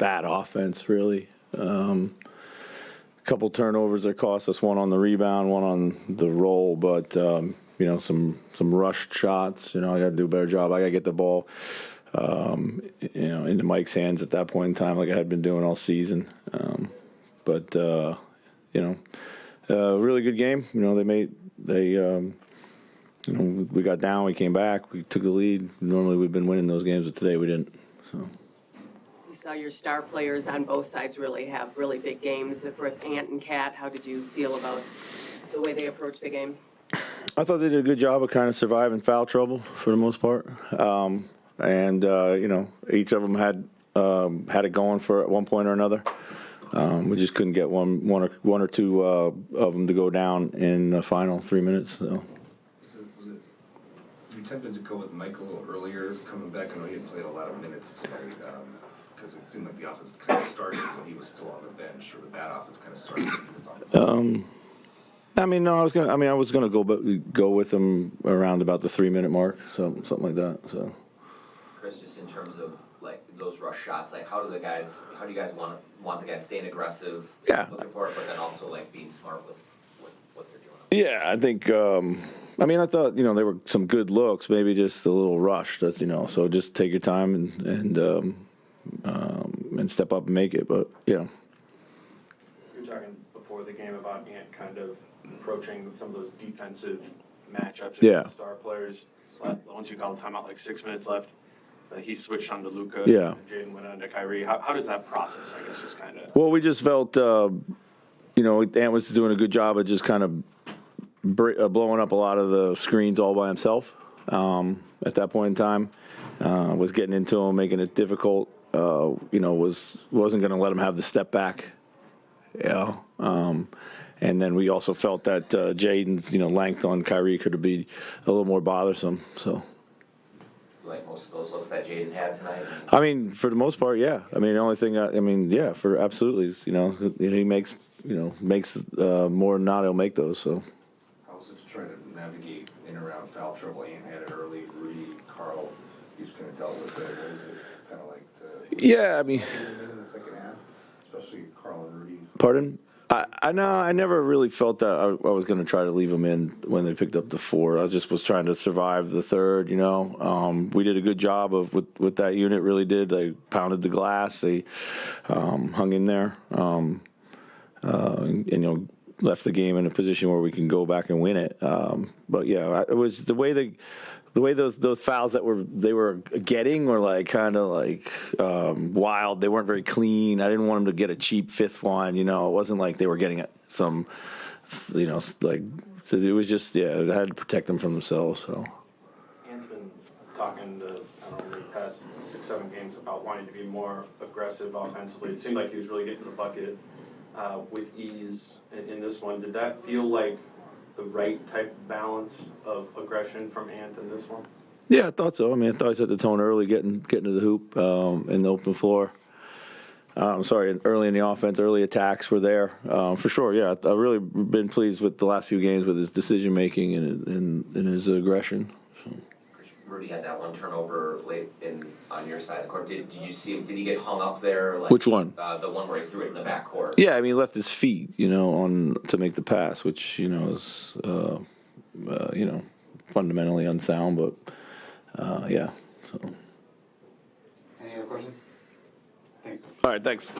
bad offense, really. A couple turnovers that cost us, one on the rebound, one on the roll, but some rushed shots. I got to do a better job. I got to get the ball, into Mike's hands at that point in time, like I had been doing all season. Really good game. We got down, we came back, we took the lead. Normally we've been winning those games, but today we didn't. So. You saw your star players on both sides really have really big games. With Ant and Cat, how did you feel about the way they approached the game? I thought they did a good job of kind of surviving foul trouble for the most part. Each of them had it going for at one point or another. We just couldn't get one or two of them to go down in the final 3 minutes. So. You tempted to go with Michael a little earlier, coming back. I know he had played a lot of minutes tonight because it seemed like the offense kind of started when he was still on the bench, or the bad offense kind of started when he was on the bench. No, I was gonna go with him around about the 3 minute mark, so something like that. So. Chris, just in terms of like those rush shots, like how do you guys want the guys staying aggressive, looking for it, but then also like being smart with what they're doing? Yeah, I think. I thought they were some good looks, maybe just a little rushed. So just take your time and step up and make it. But You're talking before the game about Ant kind of approaching some of those defensive matchups against star players. Once you call the timeout, like 6 minutes left, he switched on to Luka. Yeah. And Jaden went on to Kyrie. How does that process, I guess, just kind of? Well, we just felt, Ant was doing a good job of just kind of blowing up a lot of the screens all by himself at that point in time. Was getting into him, making it difficult. Wasn't going to let him have the step back. And then we also felt that Jaden's length on Kyrie could be a little more bothersome. So. Like most of those looks that Jaden had tonight? For the most part, yeah. The only thing, for absolutely, he makes more than not, he'll make those. So. How was it to try to navigate in and around foul trouble? Ant had it early. Rudy, Karl, you just couldn't tell what was there. What was it kind of like to? Yeah, in the second half, especially Karl and Rudy. Pardon? I never really felt that I was going to try to leave them in when they picked up the 4. I just was trying to survive the third. We did a good job with that unit. Really did. They pounded the glass. They hung in there. Left the game in a position where we can go back and win it. But yeah, it was the way those fouls that they were getting were like kind of like wild. They weren't very clean. I didn't want them to get a cheap 5th one. It wasn't like they were getting some, so it was just I had to protect them from themselves. So. Ant's been talking the past 6-7 games about wanting to be more aggressive offensively. It seemed like he was really getting the bucket with ease in this one. Did that feel like the right type of balance of aggression from Ant in this one? Yeah, I thought so. I thought he set the tone early, getting to the hoop in the open floor. Early in the offense, early attacks were there for sure. Yeah, I've really been pleased with the last few games with his decision making and his aggression. So. Rudy had that one turnover late on your side of the court. Did you see him? Did he get hung up there? Which one? The one where he threw it in the backcourt. Yeah, he left his feet, to make the pass, which is fundamentally unsound. But yeah. So. Any other questions? Thanks. All right, thanks.